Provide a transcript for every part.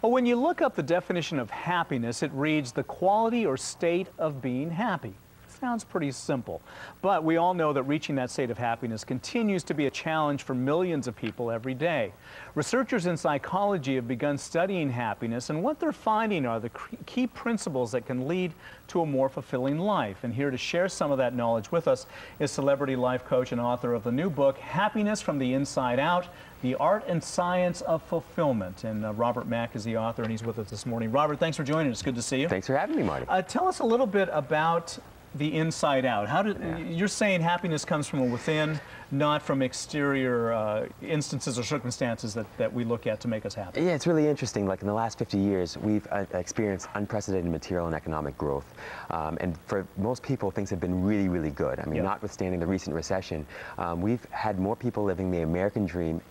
Well, when you look up the definition of happiness, it reads the quality or state of being happy. Sounds pretty simple, but we all know that reaching that state of happiness continues to be a challenge for millions of people every day. Researchers in psychology have begun studying happiness, and what they're finding are the key principles that can lead to a more fulfilling life. And here to share some of that knowledge with us is celebrity life coach and author of the new book, Happiness from the Inside Out, The Art and Science of Fulfillment. And Robert Mack is the author, and he's with us this morning. Robert, thanks for joining us. Good to see you. Thanks for having me, Marty. Tell us a little bit about the inside out. You're saying happiness comes from within, not from exterior instances or circumstances that we look at to make us happy. Yeah, it's really interesting. Like in the last 50 years, we've experienced unprecedented material and economic growth. And for most people, things have been really, really good. I mean, notwithstanding the recent recession, we've had more people living the American dream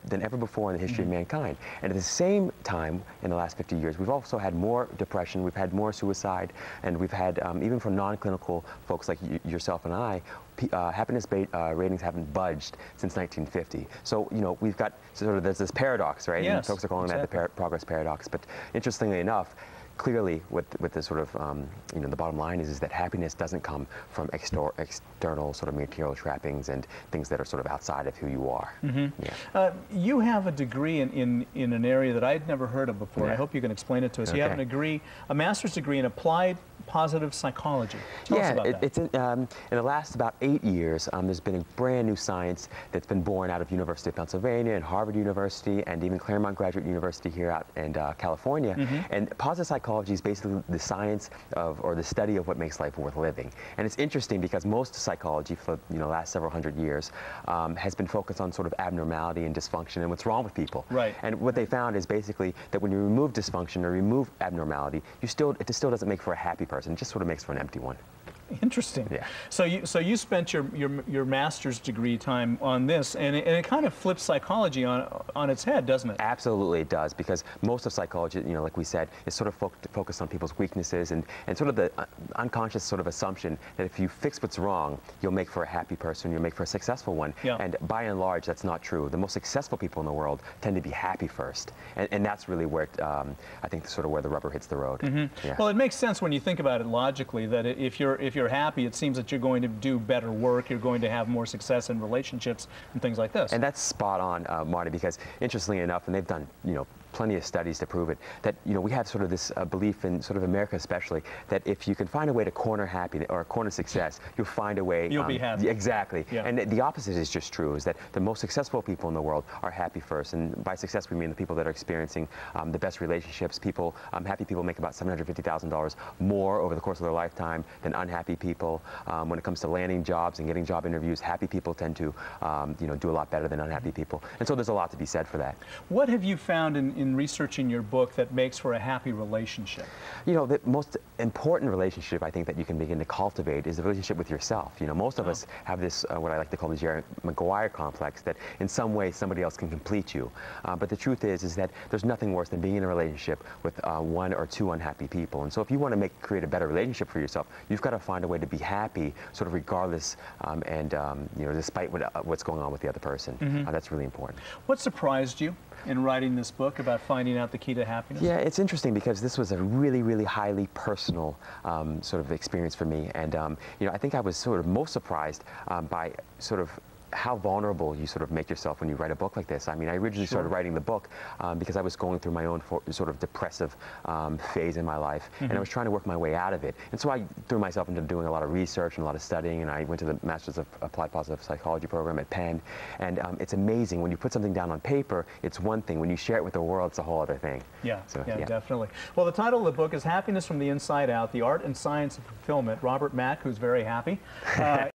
than ever before in the history of mankind. And at the same time, in the last 50 years, we've also had more depression, we've had more suicide, and we've had, even for non-clinical folks like yourself and I, happiness ratings haven't budged since 1950. So, you know, we've got sort of, there's this paradox, right? Yes, and folks are calling that the progress paradox. But interestingly enough, clearly, with the sort of, you know, the bottom line is that happiness doesn't come from external sort of material trappings and things that are sort of outside of who you are. You have a degree in an area that I'd never heard of before. I hope you can explain it to us. You have a master's degree in applied positive psychology. Tell us about that. It's in the last about 8 years, there's been a brand new science that's been born out of University of Pennsylvania and Harvard University and even Claremont Graduate University here out in California. And positive psychology is basically the science of, or the study of what makes life worth living. And it's interesting because most psychology for the last several hundred years has been focused on sort of abnormality and dysfunction and what's wrong with people. Right. And what they found is basically that when you remove dysfunction or remove abnormality, it still doesn't make for a happy person. It just sort of makes for an empty one. Interesting. Yeah. So you spent your master's degree time on this, and it kind of flips psychology on its head, doesn't it? Absolutely, it does, because most of psychology, like we said, is sort of focused on people's weaknesses and sort of the unconscious sort of assumption that if you fix what's wrong, you'll make for a happy person, you'll make for a successful one. Yeah. And by and large, that's not true. The most successful people in the world tend to be happy first, and that's really where I think sort of where the rubber hits the road. Yeah. Well, it makes sense when you think about it logically that if you're happy, it seems that you're going to do better work, you're going to have more success in relationships and things like this. And that's spot on, Marty, because interestingly enough, and they've done, plenty of studies to prove it, that we have sort of this belief in sort of America especially, that if you can find a way to corner happiness or corner success, you'll find a way. You'll be happy. Exactly. Yeah. And the opposite is just true, is that the most successful people in the world are happy first. And by success, we mean the people that are experiencing the best relationships. Happy people make about $750,000 more over the course of their lifetime than unhappy people. When it comes to landing jobs and getting job interviews, happy people tend to do a lot better than unhappy people. And so there's a lot to be said for that. What have you found in researching your book that makes for a happy relationship? The most important relationship I think that you can begin to cultivate is the relationship with yourself. Most of us have this, what I like to call the Jerry Maguire complex, that in some way somebody else can complete you. But the truth is that there's nothing worse than being in a relationship with one or two unhappy people. And so if you want to create a better relationship for yourself, you've got to find a way to be happy, sort of regardless, and despite what's going on with the other person. That's really important. What surprised you in writing this book about finding out the key to happiness? Yeah, it's interesting because this was a really, really highly personal sort of experience for me. And, I think I was sort of most surprised by sort of how vulnerable you sort of make yourself when you write a book like this. I mean, I originally started writing the book because I was going through my own sort of depressive phase in my life, and I was trying to work my way out of it. And so I threw myself into doing a lot of research and a lot of studying, and I went to the Master's of Applied Positive Psychology program at Penn. And it's amazing, when you put something down on paper, it's one thing. When you share it with the world, it's a whole other thing. Yeah, so, yeah, definitely. Well, the title of the book is Happiness from the Inside Out, The Art and Science of Fulfillment. Robert Mack, who's very happy.